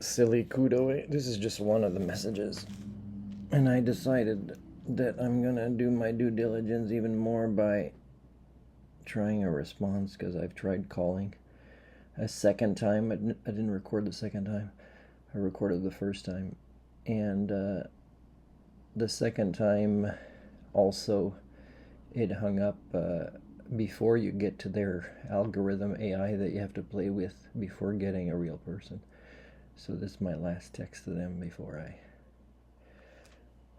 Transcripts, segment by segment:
silly kudo. This is just one of the messages. And I decided that I'm going to do my due diligence even more by trying a response because I've tried calling a second time. I didn't record the second time. I recorded the first time. And the second time also it hung up before you get to their algorithm AI that you have to play with before getting a real person. So this is my last text to them before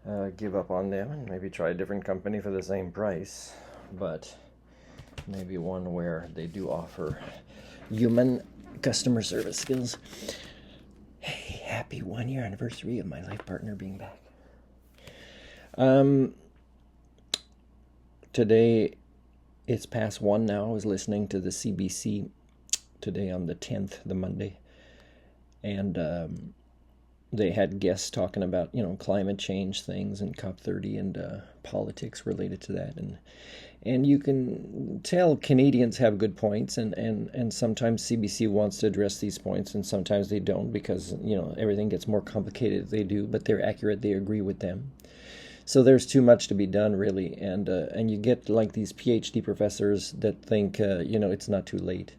I give up on them and maybe try a different company for the same price, but maybe one where they do offer human customer service skills. Hey, happy 1 year anniversary of my life partner being back. Today it's past 1 now. I was listening to the CBC today on the 10th, the Monday, and they had guests talking about, climate change things and COP30 and politics related to that. And you can tell Canadians have good points, and sometimes CBC wants to address these points, and sometimes they don't because, everything gets more complicated if they do, but they're accurate, they agree with them. So there's too much to be done, really, and you get like these PhD professors that think, it's not too late.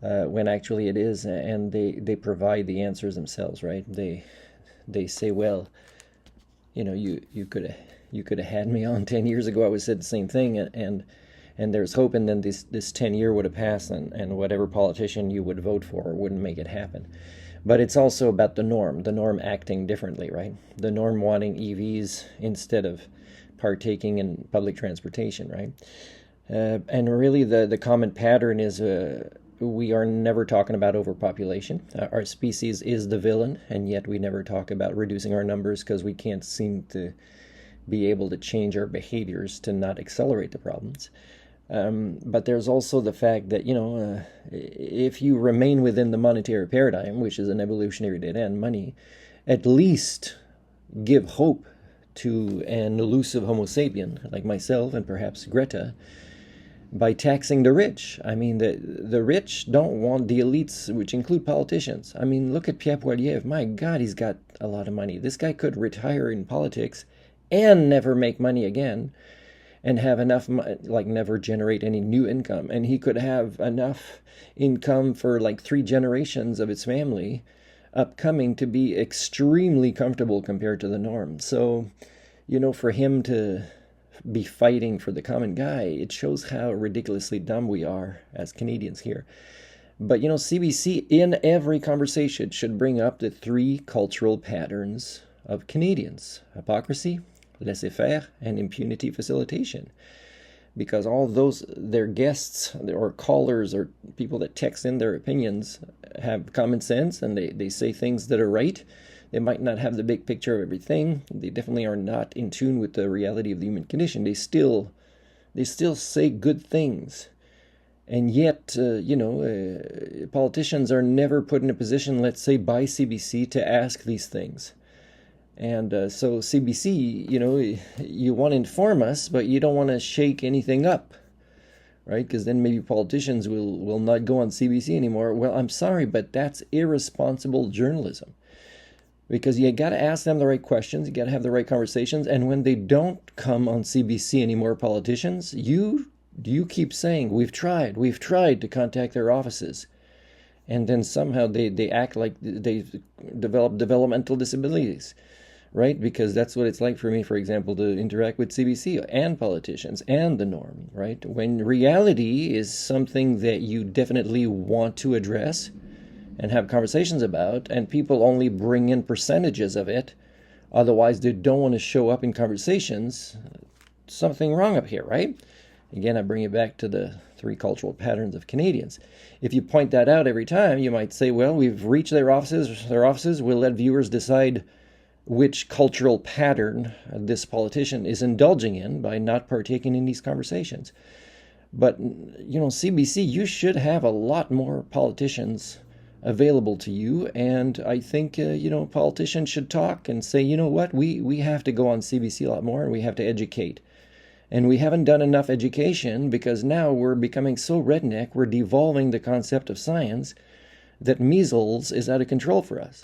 When actually it is, and they provide the answers themselves, right? They say, well, you could have had me on 10 years ago. I would said the same thing, and there's hope, and then this 10-year would have passed, and whatever politician you would vote for wouldn't make it happen. But it's also about the norm acting differently, right? The norm wanting EVs instead of partaking in public transportation, right? And really the common pattern is we are never talking about overpopulation. Our species is the villain, and yet we never talk about reducing our numbers because we can't seem to be able to change our behaviors to not accelerate the problems. But there's also the fact that, if you remain within the monetary paradigm, which is an evolutionary dead end, money, at least give hope to an elusive Homo sapien like myself and perhaps Greta by taxing the rich. I mean, the rich don't want the elites, which include politicians. I mean, look at Pierre Poilievre. My God, he's got a lot of money. This guy could retire in politics and never make money again and have enough, like never generate any new income. And he could have enough income for like 3 generations of his family upcoming to be extremely comfortable compared to the norm. So, for him to be fighting for the common guy, it shows how ridiculously dumb we are as Canadians here. But, CBC in every conversation should bring up the 3 cultural patterns of Canadians: hypocrisy, laissez-faire, and impunity facilitation. Because all those, their guests or callers or people that text in their opinions have common sense, and they say things that are right. They might not have the big picture of everything. They definitely are not in tune with the reality of the human condition. They still say good things. And yet, politicians are never put in a position, let's say, by CBC to ask these things. And so CBC, you want to inform us, but you don't want to shake anything up, right? Because then maybe politicians will not go on CBC anymore. Well, I'm sorry, but that's irresponsible journalism. Because you got to ask them the right questions, you got to have the right conversations, and when they don't come on CBC anymore, politicians, you keep saying, we've tried to contact their offices. And then somehow they act like they've developed developmental disabilities. Right? Because that's what it's like for me, for example, to interact with CBC and politicians and the norm, right? When reality is something that you definitely want to address and have conversations about, and people only bring in percentages of it, otherwise they don't want to show up in conversations, something wrong up here, right? Again, I bring it back to the 3 cultural patterns of Canadians. If you point that out every time, you might say, well, we've reached their offices, we'll let viewers decide which cultural pattern this politician is indulging in by not partaking in these conversations. But, CBC, you should have a lot more politicians available to you. And I think, politicians should talk and say, you know what, we have to go on CBC a lot more and we have to educate. And we haven't done enough education because now we're becoming so redneck, we're devolving the concept of science that measles is out of control for us.